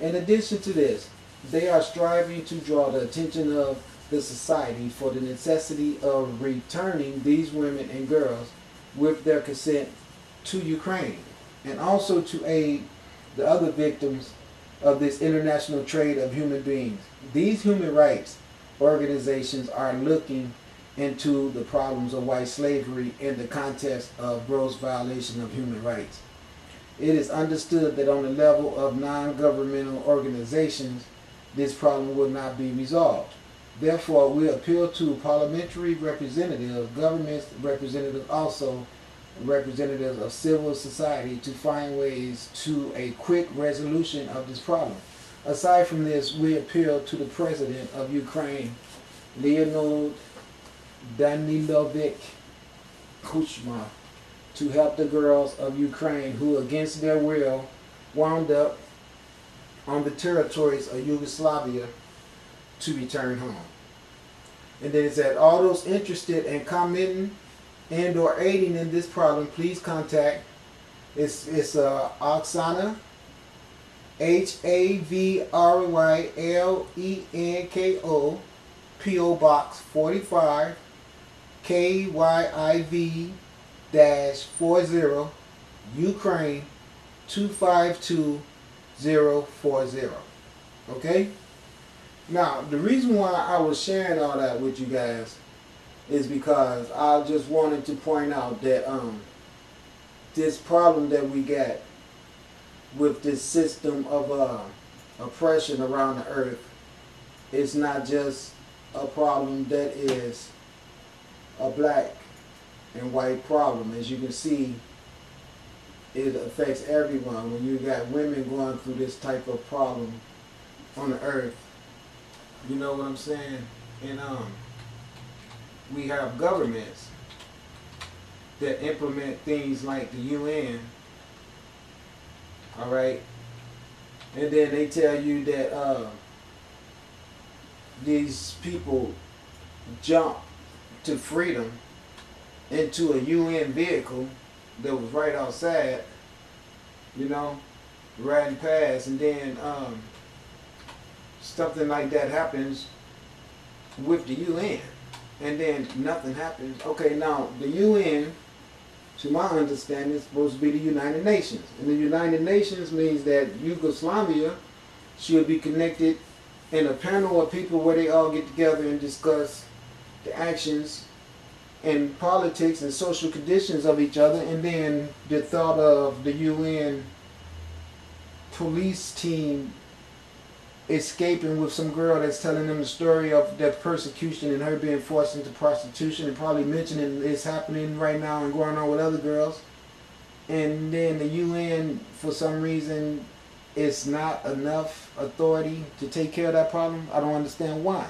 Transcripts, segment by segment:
In addition to this, they are striving to draw the attention of the society for the necessity of returning these women and girls with their consent to Ukraine, and also to aid the other victims of this international trade of human beings. These human rights organizations are looking into the problems of white slavery in the context of gross violation of human rights. It is understood that on the level of non-governmental organizations, this problem will not be resolved. Therefore, we appeal to parliamentary representatives, government representatives, also representatives of civil society to find ways to a quick resolution of this problem. Aside from this, we appeal to the President of Ukraine, Leonid Danilovich Kuchma, to help the girls of Ukraine who, against their will, wound up on the territories of Yugoslavia to return home. And then it said, all those interested in commenting and or aiding in this problem, please contact, it's Oksana, Havryllenko, P.O. Box 45, KYIV-40, Ukraine 252040. Okay? Now, the reason why I was sharing all that with you guys is because I just wanted to point out that this problem that we got with this system of oppression around the earth is not just a problem that is a black and white problem. As you can see, it affects everyone. When you got women going through this type of problem on the earth, you know what I'm saying? And we have governments that implement things like the UN, all right? And then they tell you that these people jump to freedom into a UN vehicle that was right outside, you know, riding past, and then something like that happens with the UN, and then nothing happens. Okay, now the UN, to my understanding, is supposed to be the United Nations, and the United Nations means that Yugoslavia should be connected in a panel of people where they all get together and discuss the actions and politics and social conditions of each other, and then the thought of the UN police team escaping with some girl that's telling them the story of that persecution and her being forced into prostitution, and probably mentioning it's happening right now and going on with other girls. And then the UN, for some reason, it's not enough authority to take care of that problem. I don't understand why.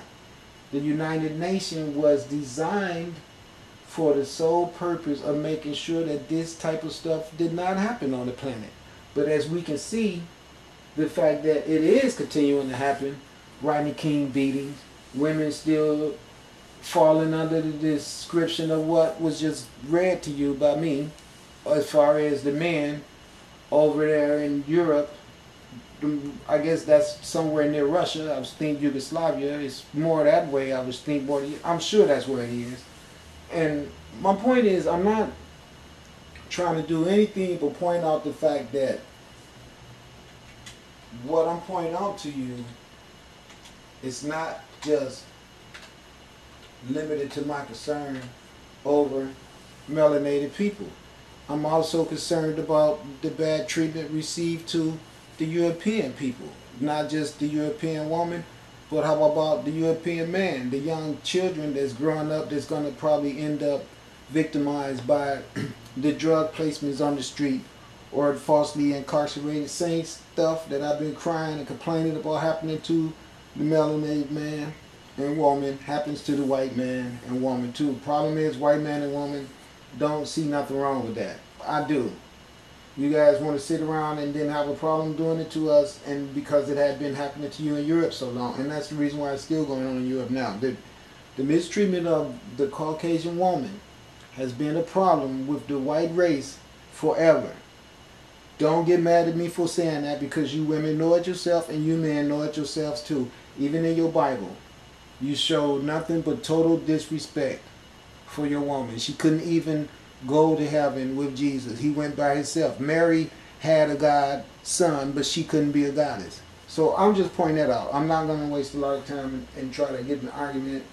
The United Nations was designed for the sole purpose of making sure that this type of stuff did not happen on the planet. But as we can see, the fact that it is continuing to happen, Rodney King beatings, women still falling under the description of what was just read to you by me, as far as the men over there in Europe. I guess that's somewhere near Russia. I was thinking Yugoslavia. It's more that way. I was thinking more. I'm sure that's where he is. And my point is, I'm not trying to do anything but point out the fact that what I'm pointing out to you is not just limited to my concern over melanated people. I'm also concerned about the bad treatment received to the European people, not just the European woman, but how about the European man, the young children that's growing up that's going to probably end up victimized by the drug placements on the street or falsely incarcerated. Same stuff that I've been crying and complaining about happening to the melanated man and woman happens to the white man and woman too. Problem is, white man and woman don't see nothing wrong with that. I do. You guys want to sit around and then have a problem doing it to us, and because it had been happening to you in Europe so long, and that's the reason why it's still going on in Europe now. The mistreatment of the Caucasian woman has been a problem with the white race forever. Don't get mad at me for saying that, because you women know it yourself and you men know it yourselves too. Even in your Bible, you showed nothing but total disrespect for your woman. She couldn't even go to heaven with Jesus. He went by himself. Mary had a God son, but she couldn't be a goddess. So I'm just pointing that out. I'm not going to waste a lot of time and try to get in an argument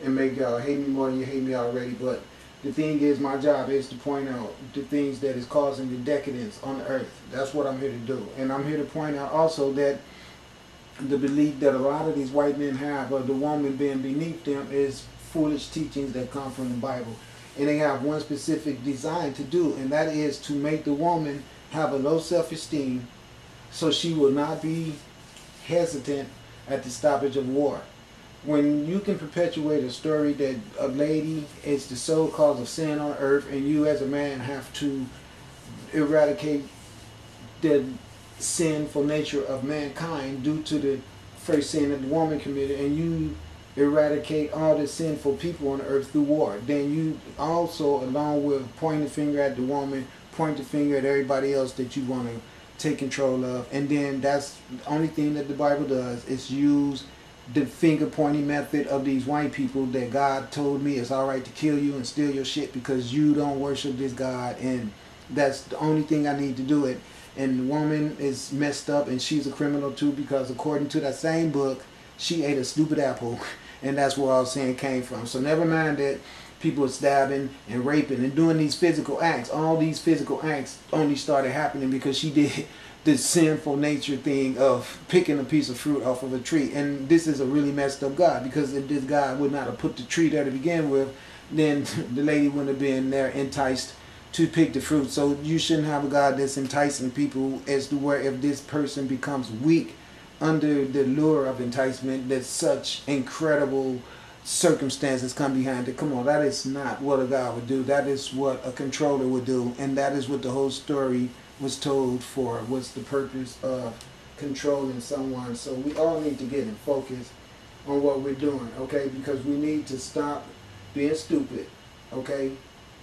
and make y'all hate me more than you hate me already. But the thing is, my job is to point out the things that is causing the decadence on the earth. That's what I'm here to do. And I'm here to point out also that the belief that a lot of these white men have of the woman being beneath them is foolish teachings that come from the Bible. And they have one specific design to do, and that is to make the woman have a low self-esteem so she will not be hesitant at the stoppage of war. When you can perpetuate a story that a lady is the sole cause of sin on earth, and you as a man have to eradicate the sinful nature of mankind due to the first sin that the woman committed, and you eradicate all the sinful people on earth through war, then you also, along with pointing the finger at the woman, point the finger at everybody else that you want to take control of. And then that's the only thing that the Bible does, is use the finger pointing method of these white people that God told me it's alright to kill you and steal your shit because you don't worship this God, and that's the only thing I need to do it. And the woman is messed up, and she's a criminal too, because according to that same book, she ate a stupid apple, and that's where all sin came from. So never mind that people are stabbing and raping and doing these physical acts. All these physical acts only started happening because she did the sinful nature thing of picking a piece of fruit off of a tree. And this is a really messed up God, because if this God would not have put the tree there to begin with, then the lady wouldn't have been there enticed to pick the fruit. So you shouldn't have a God that's enticing people as to where if this person becomes weak under the lure of enticement, that such incredible circumstances come behind it. Come on, that is not what a God would do. That is what a controller would do, and that is what the whole story was told for. What's the purpose of controlling someone? So we all need to get in focus on what we're doing, okay? Because we need to stop being stupid, okay?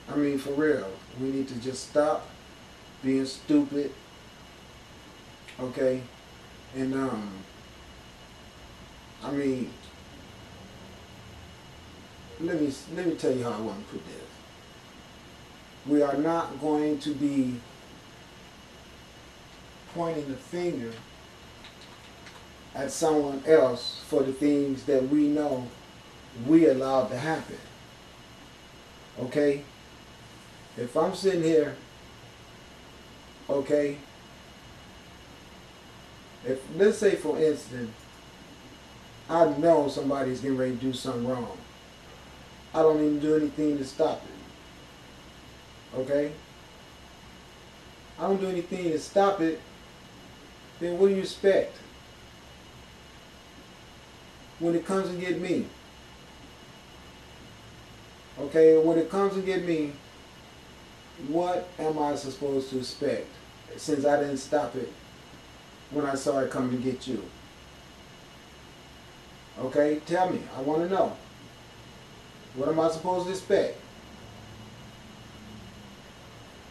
I mean, for real. We need to just stop being stupid, okay? And I mean, let me tell you how I want to put this. We are not going to be pointing the finger at someone else for the things that we know we allowed to happen. Okay? If I'm sitting here, okay, if, let's say for instance, I know somebody's getting ready to do something wrong. I don't even do anything to stop it. Okay? I don't do anything to stop it, then what do you expect? When it comes and get me. Okay, when it comes and get me, what am I supposed to expect? Since I didn't stop it when I saw it coming to get you. Okay, tell me. I want to know. What am I supposed to expect?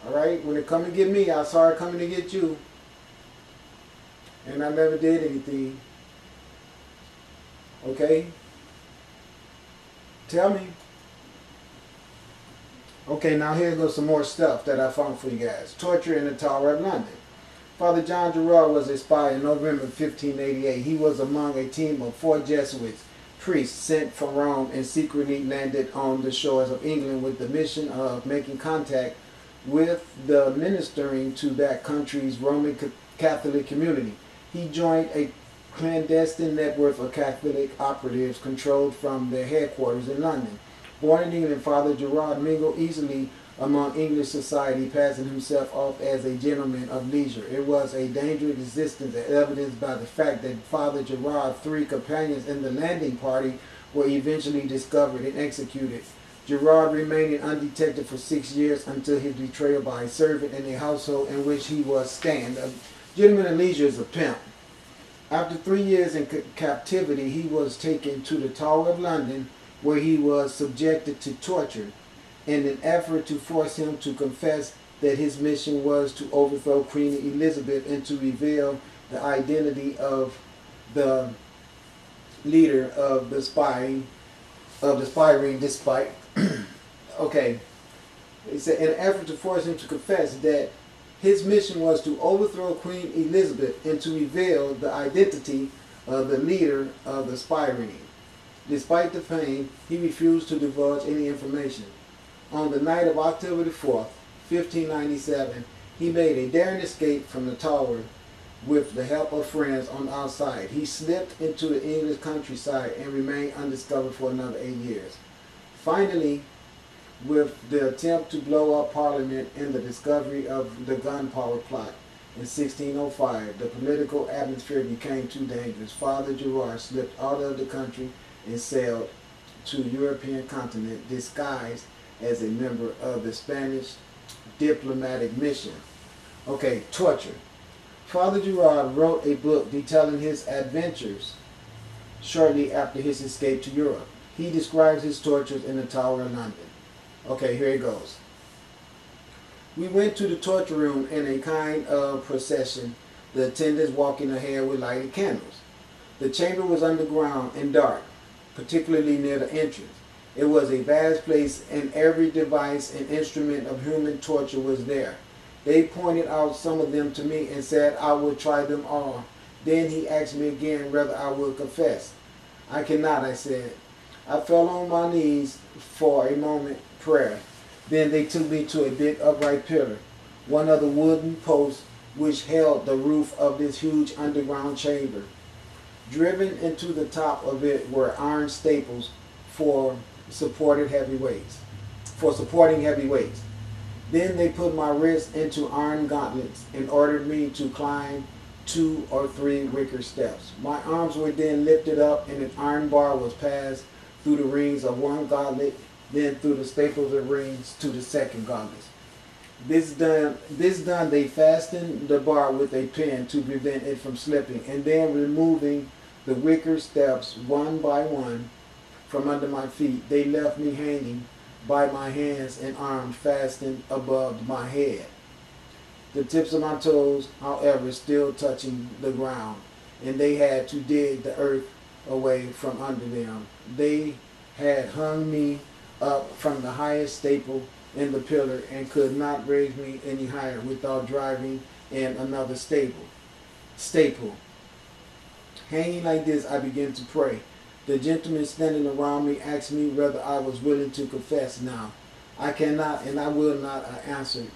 Alright, when it come to get me, I saw it coming to get you. And I never did anything. Okay? Tell me. Okay, now here goes some more stuff that I found for you guys. Torture in the Tower of London. Father John Gerard was a spy in November 1588. He was among a team of 4 Jesuits priests sent from Rome and secretly landed on the shores of England with the mission of making contact with the ministering to that country's Roman Catholic community. He joined a clandestine network of Catholic operatives controlled from their headquarters in London. Born in England, Father Gerard mingled easily among English society, passing himself off as a gentleman of leisure. It was a dangerous existence, as evidenced by the fact that Father Gerard's 3 companions in the landing party were eventually discovered and executed. Gerard remained undetected for 6 years until his betrayal by a servant in a household in which he was staying. A gentleman of leisure is a pimp. After 3 years in captivity, he was taken to the Tower of London, where he was subjected to torture. In an effort to force him to confess that his mission was to overthrow Queen Elizabeth and to reveal the identity of the leader of the spy ring, despite okay. It said in an effort to force him to confess that his mission was to overthrow Queen Elizabeth and to reveal the identity of the leader of the spy ring. Despite the pain, he refused to divulge any information. On the night of October the 4th, 1597, he made a daring escape from the tower with the help of friends on the outside. He slipped into the English countryside and remained undiscovered for another 8 years. Finally, with the attempt to blow up Parliament and the discovery of the gunpowder plot in 1605, the political atmosphere became too dangerous. Father Gerard slipped out of the country and sailed to the European continent disguised as a member of the Spanish diplomatic mission. Okay, torture. Father Gerard wrote a book detailing his adventures shortly after his escape to Europe. He describes his tortures in the Tower of London. Okay, here it goes. We went to the torture room in a kind of procession, the attendants walking ahead with lighted candles. The chamber was underground and dark, particularly near the entrance. It was a vast place, and every device and instrument of human torture was there. They pointed out some of them to me and said I would try them all. Then he asked me again whether I would confess. I cannot, I said. I fell on my knees for a moment prayer. Then they took me to a big upright pillar, one of the wooden posts which held the roof of this huge underground chamber. Driven into the top of it were iron staples for supporting heavy weights. Then they put my wrists into iron gauntlets and ordered me to climb 2 or 3 wicker steps. My arms were then lifted up and an iron bar was passed through the rings of one gauntlet, then through the staples of rings to the second gauntlet. This done, they fastened the bar with a pin to prevent it from slipping, and then removing the wicker steps one by one from under my feet, they left me hanging by my hands and arms fastened above my head. The tips of my toes, however, still touching the ground, and they had to dig the earth away from under them. They had hung me up from the highest staple in the pillar and could not raise me any higher without driving in another staple. Hanging like this, I began to pray. The gentlemen standing around me asked me whether I was willing to confess now. I cannot and I will not, I answered.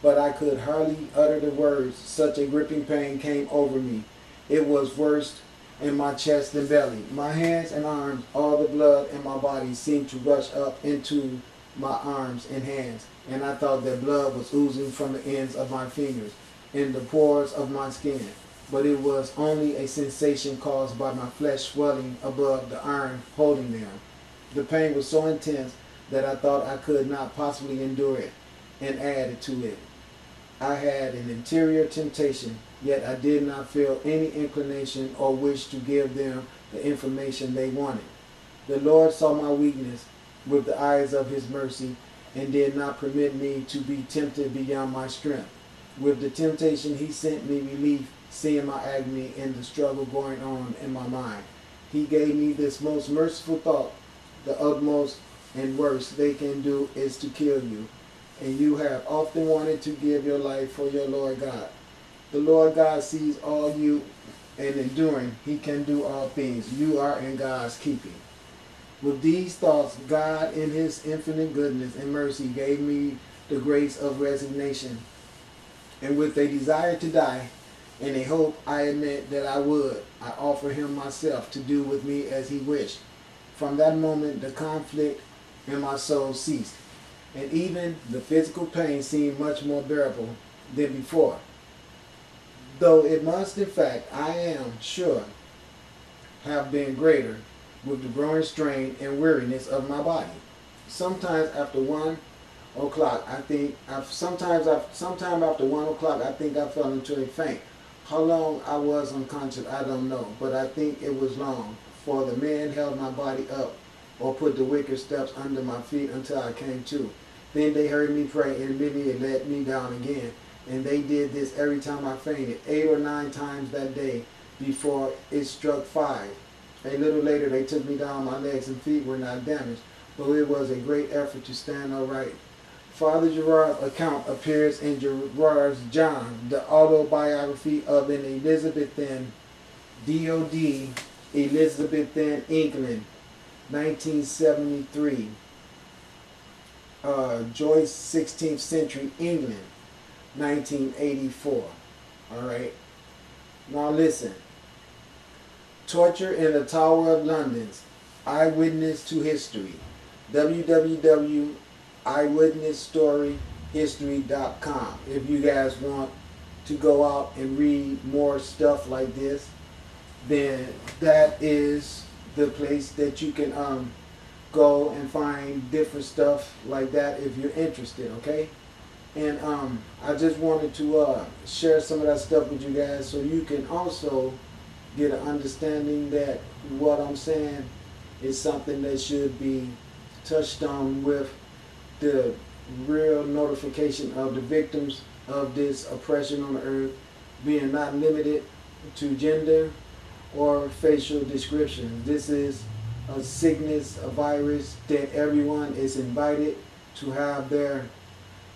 But I could hardly utter the words. Such a gripping pain came over me. It was worse in my chest and belly. My hands and arms, all the blood in my body seemed to rush up into my arms and hands, and I thought that blood was oozing from the ends of my fingers in the pores of my skin. But it was only a sensation caused by my flesh swelling above the iron holding them. The pain was so intense that I thought I could not possibly endure it, and added to it, I had an interior temptation, yet I did not feel any inclination or wish to give them the information they wanted. The Lord saw my weakness with the eyes of his mercy and did not permit me to be tempted beyond my strength. With the temptation he sent me relief, seeing my agony and the struggle going on in my mind. He gave me this most merciful thought: the utmost and worst they can do is to kill you, and you have often wanted to give your life for your Lord God. The Lord God sees all you, and enduring, he can do all things. You are in God's keeping. With these thoughts, God in his infinite goodness and mercy gave me the grace of resignation, and with a desire to die and a hope I admit that I would, I offer him myself to do with me as he wished. From that moment, the conflict in my soul ceased, and even the physical pain seemed much more bearable than before. Though it must, in fact, I am sure, have been greater with the growing strain and weariness of my body. Sometimes after 1 o'clock, sometime after 1 o'clock, I think I fell into a faint. How long I was unconscious, I don't know, but I think it was long, for the man held my body up or put the wicker steps under my feet until I came to. Then they heard me pray, and immediately it let me down again. And they did this every time I fainted, 8 or 9 times that day before it struck 5. A little later they took me down. My legs and feet were not damaged, but it was a great effort to stand upright. Father Gerard's account appears in Gerard's John, the autobiography of an Elizabethan, D.O.D., Elizabethan, England, 1973. Joyce, 16th century England, 1984. All right. Now listen. Torture in the Tower of London's Eyewitness to History. www.eyewitnessstoryhistory.com. If you guys want to go out and read more stuff like this, then that is the place that you can go and find different stuff like that if you're interested, okay? And I just wanted to share some of that stuff with you guys so you can also get an understanding that what I'm saying is something that should be touched on with the real notification of the victims of this oppression on the earth being not limited to gender or facial descriptions. This is a sickness, a virus that everyone is invited to have their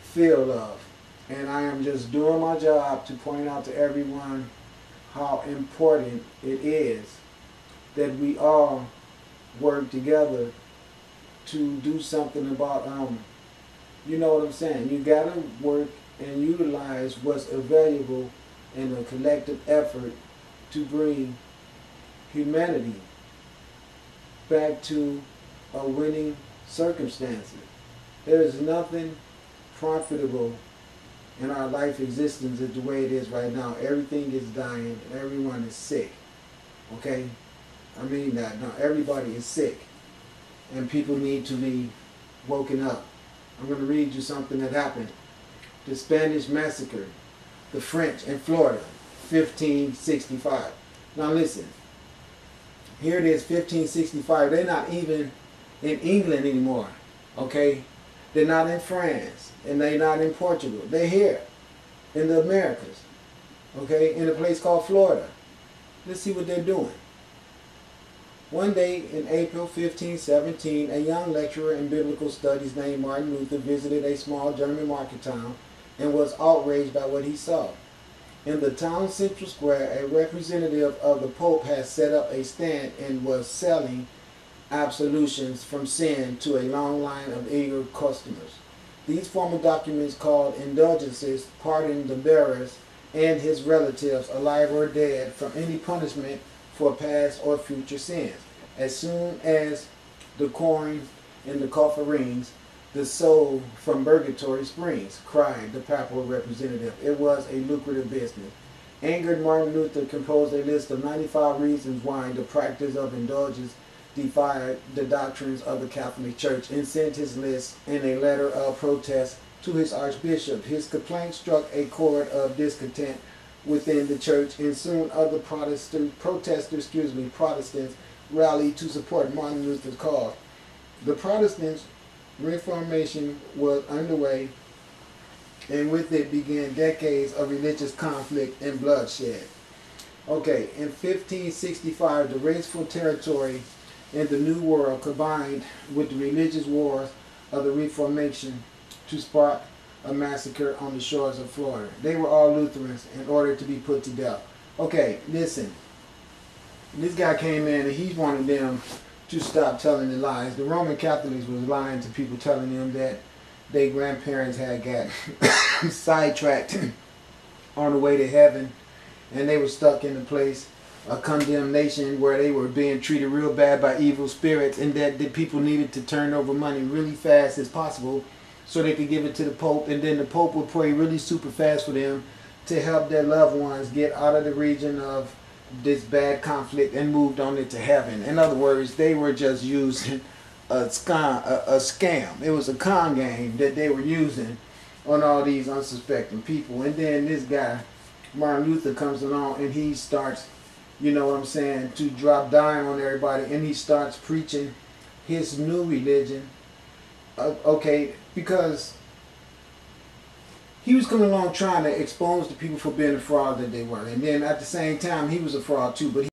fill of. And I am just doing my job to point out to everyone how important it is that we all work together to do something about, you know what I'm saying? You gotta work and utilize what's available in a collective effort to bring humanity back to a winning circumstances. There is nothing profitable in our life existence is the way it is right now. Everything is dying and everyone is sick. Okay? I mean that. Now everybody is sick. And people need to be woken up. I'm going to read you something that happened. The Spanish Massacre. The French in Florida. 1565. Now listen. Here it is, 1565. They're not even in England anymore. Okay? They're not in France, and they're not in Portugal. They're here in the Americas, okay, in a place called Florida. Let's see what they're doing. One day in April 1517, a young lecturer in biblical studies named Martin Luther visited a small German market town and was outraged by what he saw. In the town's central square, a representative of the Pope had set up a stand and was selling absolutions from sin to a long line of eager customers. These formal documents called indulgences pardoned the bearers and his relatives, alive or dead, from any punishment for past or future sins. As soon as the coin in the coffer rings, the soul from purgatory springs, cried the papal representative. It was a lucrative business. Angered, Martin Luther composed a list of 95 reasons why the practice of indulgence defied the doctrines of the Catholic Church and sent his list in a letter of protest to his archbishop. His complaint struck a chord of discontent within the church, and soon other Protestants rallied to support Martin Luther's cause. The Protestant Reformation was underway, and with it began decades of religious conflict and bloodshed. Okay, in 1565, the raceful territory in the New World combined with the religious wars of the Reformation to spark a massacre on the shores of Florida. They were all Lutherans in order to be put to death. Okay, listen. This guy came in and he wanted them to stop telling the lies. The Roman Catholics was lying to people, telling them that their grandparents had got sidetracked on the way to heaven and they were stuck in a place, a condemnation where they were being treated real bad by evil spirits, and that the people needed to turn over money really fast as possible so they could give it to the Pope, and then the Pope would pray really super fast for them to help their loved ones get out of the region of this bad conflict and moved on into heaven. In other words, they were just using a scam. It was a con game that they were using on all these unsuspecting people. And then this guy, Martin Luther, comes along and he starts, you know what I'm saying, to drop dime on everybody, and he starts preaching his new religion Okay, because he was coming along trying to expose the people for being a fraud that they were, and then at the same time he was a fraud too. But